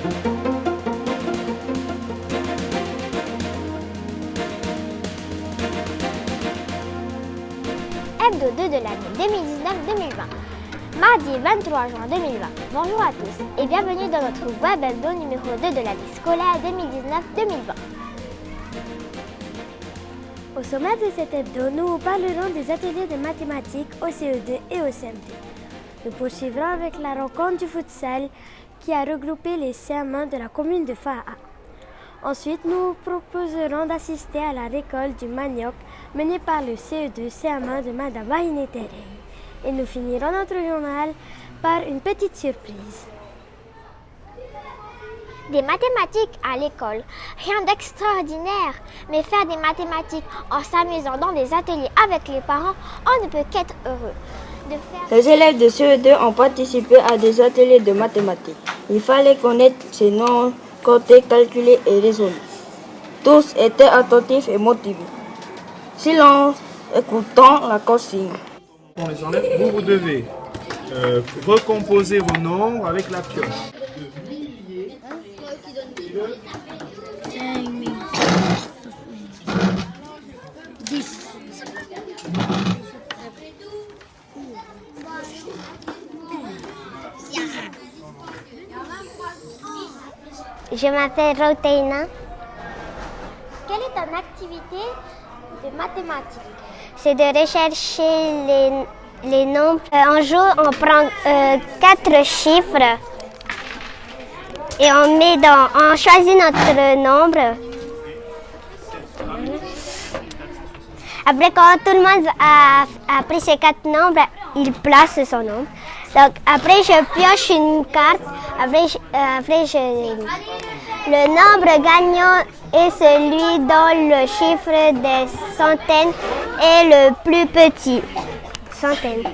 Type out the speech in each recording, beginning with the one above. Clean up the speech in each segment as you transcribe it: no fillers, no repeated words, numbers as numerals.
Hebdo 2 de l'année 2019-2020. Mardi 23 juin 2020. Bonjour à tous et bienvenue dans notre web hebdo numéro 2 de l'année scolaire 2019-2020. Au sommaire de cet hebdo, nous vous parlerons des ateliers de mathématiques au CE2 et au CM2. Nous poursuivrons avec la rencontre du futsal qui a regroupé les CM1 de la commune de Faha. Ensuite, nous vous proposerons d'assister à la récolte du manioc menée par le CE2 CM1 de Madame Wainetere. Et nous finirons notre journal par une petite surprise. Des mathématiques à l'école, rien d'extraordinaire, mais faire des mathématiques en s'amusant dans des ateliers avec les parents, on ne peut qu'être heureux. Les élèves de CE2 ont participé à des ateliers de mathématiques. Il fallait connaître ces noms, compter, calculer et raisonner. Tous étaient attentifs et motivés. Silence, écoutant la consigne. On les enlève. Vous devez recomposer vos nombres avec la pioche. Je m'appelle Roteina. Quelle est ton activité de mathématiques? C'est de rechercher les nombres. Un jour, on prend 4 chiffres et on choisit notre nombre. Après, quand tout le monde a pris ces 4 nombres, il place son nombre. Donc, après, je pioche une carte. Le nombre gagnant est celui dont le chiffre des centaines est le plus petit. Centaines.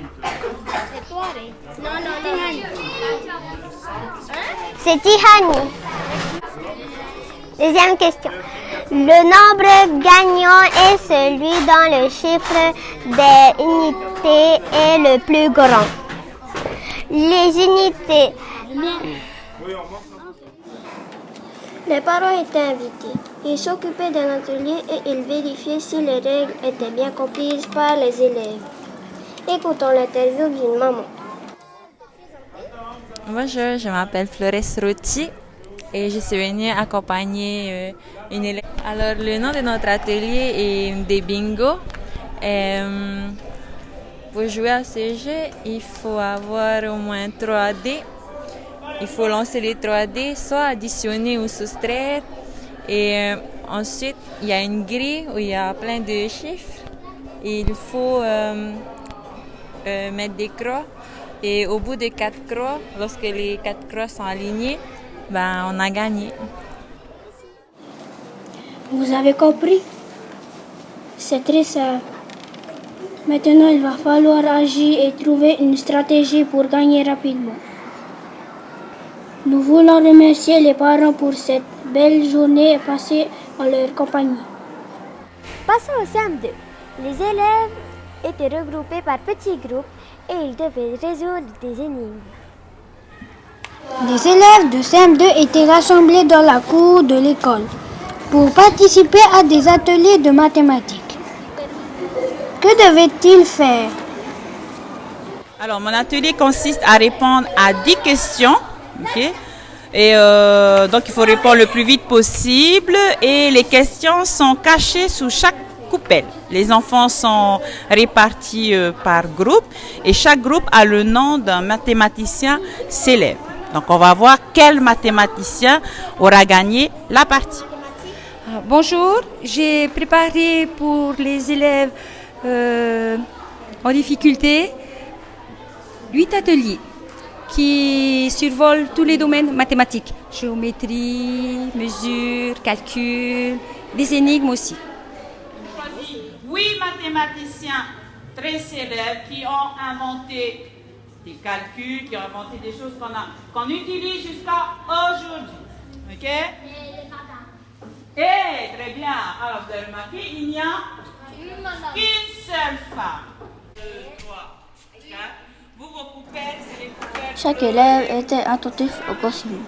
C'est Tihani. Deuxième question. Le nombre gagnant est celui dont le chiffre des unités est le plus grand. Les unités. Les parents étaient invités. Ils s'occupaient d'un atelier et ils vérifiaient si les règles étaient bien comprises par les élèves. Écoutons l'interview d'une maman. Bonjour, je m'appelle Flores Roti et je suis venue accompagner une élève. Alors, le nom de notre atelier est des bingo. Pour jouer à ce jeu, il faut avoir au moins 3 dés. Il faut lancer les 3 dés, soit additionner ou soustraire. Et ensuite, il y a une grille où il y a plein de chiffres. Et il faut mettre des croix. Et au bout de 4 croix, lorsque les 4 croix sont alignées, on a gagné. Vous avez compris? C'est très simple. Maintenant, il va falloir agir et trouver une stratégie pour gagner rapidement. Nous voulons remercier les parents pour cette belle journée passée en leur compagnie. Passons au CM2. Les élèves étaient regroupés par petits groupes et ils devaient résoudre des énigmes. Les élèves de CM2 étaient rassemblés dans la cour de l'école pour participer à des ateliers de mathématiques. Que devaient-ils faire? Alors, mon atelier consiste à répondre à 10 questions. Okay? Et donc, il faut répondre le plus vite possible. Et les questions sont cachées sous chaque coupelle. Les enfants sont répartis par groupe. Et chaque groupe a le nom d'un mathématicien célèbre. Donc, on va voir quel mathématicien aura gagné la partie. Bonjour, j'ai préparé pour les élèves en difficulté 8 ateliers qui survolent tous les domaines mathématiques. Géométrie, mesure, calcul, des énigmes aussi. 8 mathématiciens très célèbres qui ont inventé des calculs, qui ont inventé des choses qu'on utilise jusqu'à aujourd'hui. OK? Et très bien. Alors, vous avez remarqué, il n'y a qu'une seule femme. 2, 3, 4. Vous, vos poupées, c'est les poupées. Chaque élève était attentif aux consignes.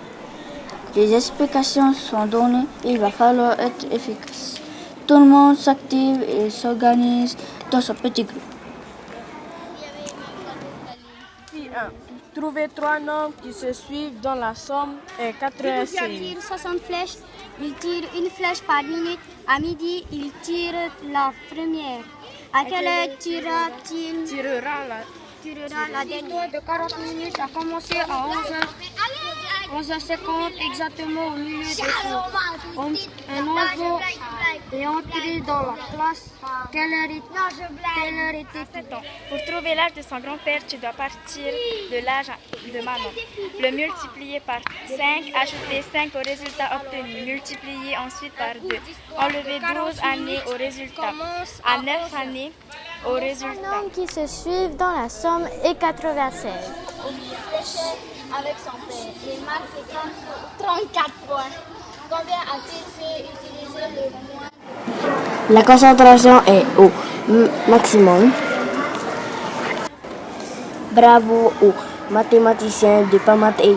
Les explications sont données et il va falloir être efficace. Tout le monde s'active et s'organise dans son petit groupe. Trouver 3 nombres qui se suivent dans la somme est 86. Il tire 60 flèches, il tire une flèche par minute. À midi, il tire la première. À quelle heure tirera-t-il? Tirera La dernière de 40 minutes a commencé à 11h50 exactement au milieu des cours. Un oiseau est entré dans la classe. Quelle heure était-il? Pour trouver l'âge de son grand-père, tu dois partir de l'âge de maman. Le multiplier par 5, ajouter 5 au résultat obtenu, multiplier ensuite par 2. Enlever 12 années au résultat. À 9 années au résultat. Le nombre qui se suivent dans la somme est 96. Avec son père. Il marque 34 points. Combien a-t-il fait utiliser le moins? La concentration est au maximum. Bravo aux mathématiciens de Pamatei.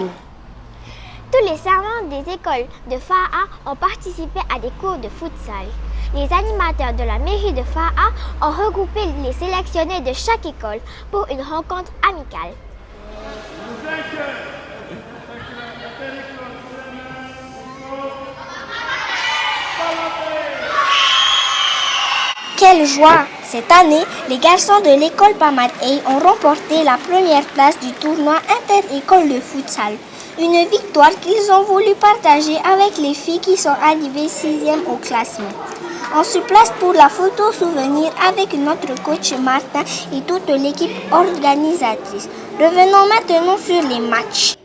Tous les servants des écoles de Fa'a ont participé à des cours de futsal. Les animateurs de la mairie de Fa'a ont regroupé les sélectionnés de chaque école pour une rencontre amicale. Quelle joie! Cette année, les garçons de l'école Pamatei ont remporté la première place du tournoi inter-école de futsal. Une victoire qu'ils ont voulu partager avec les filles qui sont arrivées 6e au classement. On se place pour la photo souvenir avec notre coach Martin et toute l'équipe organisatrice. Revenons maintenant sur les matchs.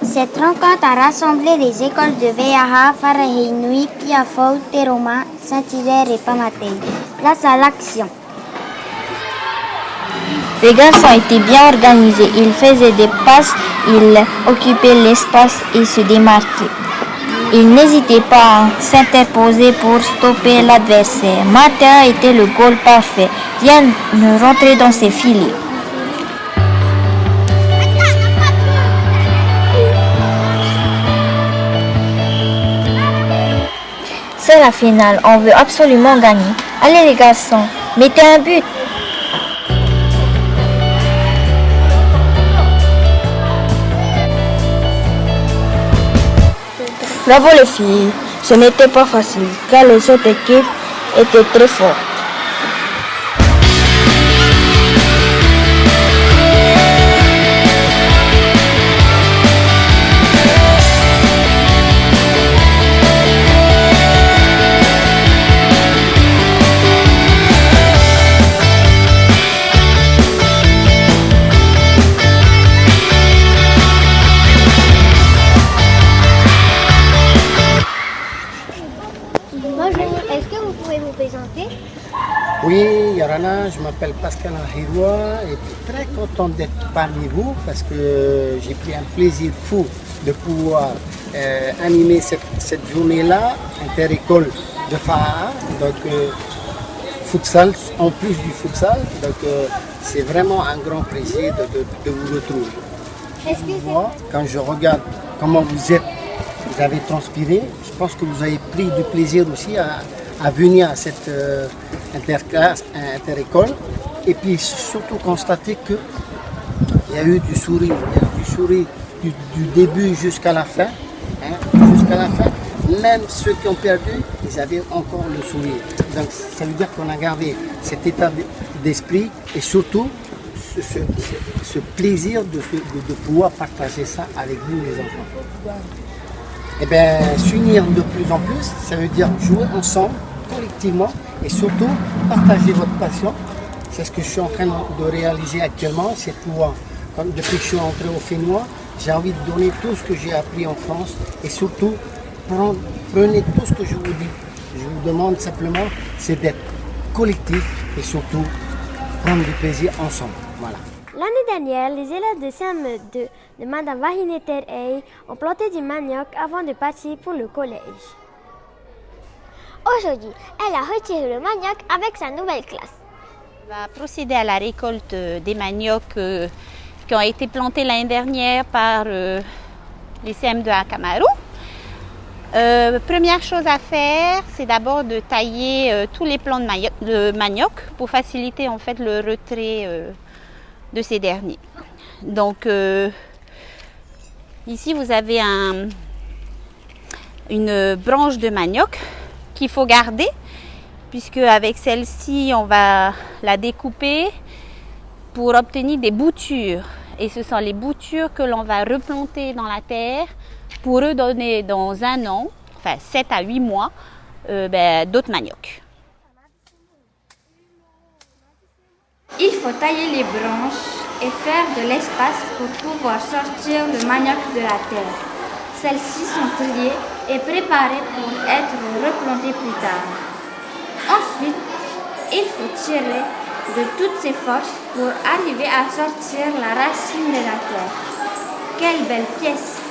Cette rencontre a rassemblé les écoles de Veaha, Farahinui, Piafou, Teroma, Saint-Hilaire et Pamatei. Place à l'action. Les garçons étaient bien organisés. Ils faisaient des passes, ils occupaient l'espace et se démarquaient. Ils n'hésitaient pas à s'interposer pour stopper l'adversaire. Martin était le goal parfait. Rien ne rentrait dans ses filets. C'est la finale, on veut absolument gagner. Allez les garçons, mettez un but. Bravo les filles, ce n'était pas facile car les autres équipes étaient très fortes. Bonjour, est-ce que vous pouvez vous présenter? Oui, Yorana, je m'appelle Pascal Henrirois et puis très content d'être parmi vous parce que j'ai pris un plaisir fou de pouvoir animer cette journée-là, inter-école de Fa'a, donc futsal, en plus du futsal, donc c'est vraiment un grand plaisir de vous retrouver. Moi, quand je regarde comment vous êtes, vous avez transpiré, je pense que vous avez pris du plaisir aussi à venir à cette interclasse, inter-école, et puis surtout constater qu'il y a eu du sourire, du début jusqu'à la fin, même ceux qui ont perdu, ils avaient encore le sourire. Donc ça veut dire qu'on a gardé cet état d'esprit et surtout ce plaisir de pouvoir partager ça avec vous les enfants. Et bien, s'unir de plus en plus, ça veut dire jouer ensemble, collectivement, et surtout partager votre passion. C'est ce que je suis en train de réaliser actuellement, c'est pouvoir, depuis que je suis entré au Fénois, j'ai envie de donner tout ce que j'ai appris en France, et surtout, prenez tout ce que je vous dis. Je vous demande simplement, c'est d'être collectif, et surtout, prendre du plaisir ensemble. Voilà. L'année dernière, les élèves de CM2 de Madame Vahine Terhey ont planté du manioc avant de partir pour le collège. Aujourd'hui, elle a retiré le manioc avec sa nouvelle classe. On va procéder à la récolte des maniocs qui ont été plantés l'année dernière par les CM2 à Kamaru. Première chose à faire, c'est d'abord de tailler tous les plants de manioc pour faciliter en fait le retrait de ces derniers. Donc ici vous avez une branche de manioc qu'il faut garder, puisque avec celle-ci on va la découper pour obtenir des boutures. Et ce sont les boutures que l'on va replanter dans la terre pour redonner dans 1 an, enfin 7 à 8 mois, d'autres maniocs. Il faut tailler les branches et faire de l'espace pour pouvoir sortir le manioc de la terre. Celles-ci sont triées et préparées pour être replantées plus tard. Ensuite, il faut tirer de toutes ses forces pour arriver à sortir la racine de la terre. Quelle belle pièce!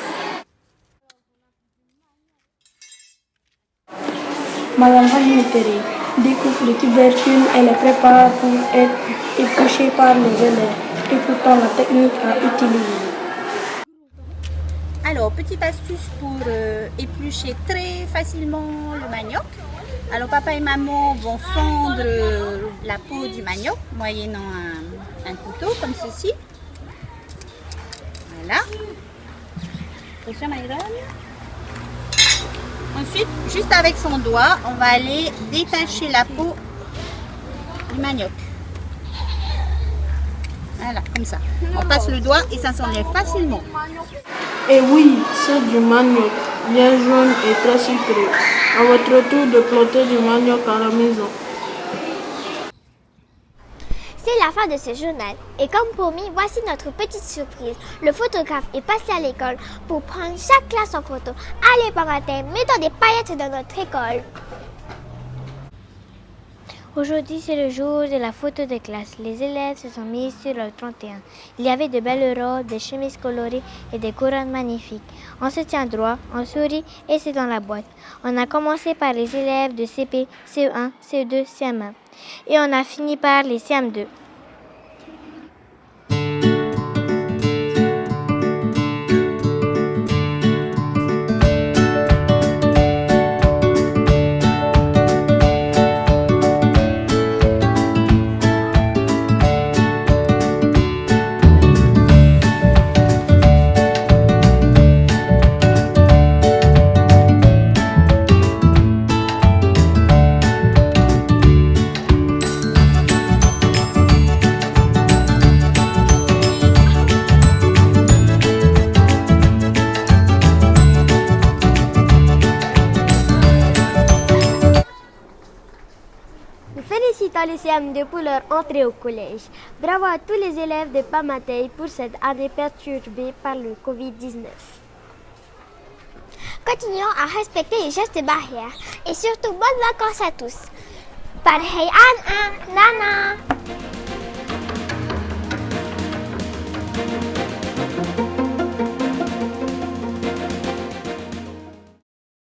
Madame Hajmiteri découpe les tubercules et les prépare pour être épluchés par les élèves. Écoutons la technique à utiliser. Alors, petite astuce pour éplucher très facilement le manioc. Alors, papa et maman vont fendre la peau du manioc moyennant un couteau comme ceci. Voilà. Attention, Myron. Ensuite, juste avec son doigt, on va aller détacher la peau du manioc. Voilà, comme ça. On passe le doigt et ça s'enlève facilement. Et oui, c'est du manioc, bien jaune et très sucré. À votre tour de planter du manioc à la maison. C'est la fin de ce journal. Et comme promis, voici notre petite surprise. Le photographe est passé à l'école pour prendre chaque classe en photo. Allez, bon matin, mettons des paillettes dans notre école. Aujourd'hui, c'est le jour de la photo de classe. Les élèves se sont mis sur le 31. Il y avait de belles robes, des chemises colorées et des couronnes magnifiques. On se tient droit, on sourit et c'est dans la boîte. On a commencé par les élèves de CP, CE1, CE2, CM1. Et on a fini par les CM2. Les CM2 pour leur entrée au collège. Bravo à tous les élèves de Pamatei pour cette année perturbée par le Covid-19. Continuons à respecter les gestes barrières et surtout bonnes vacances à tous. Parhei an Nana.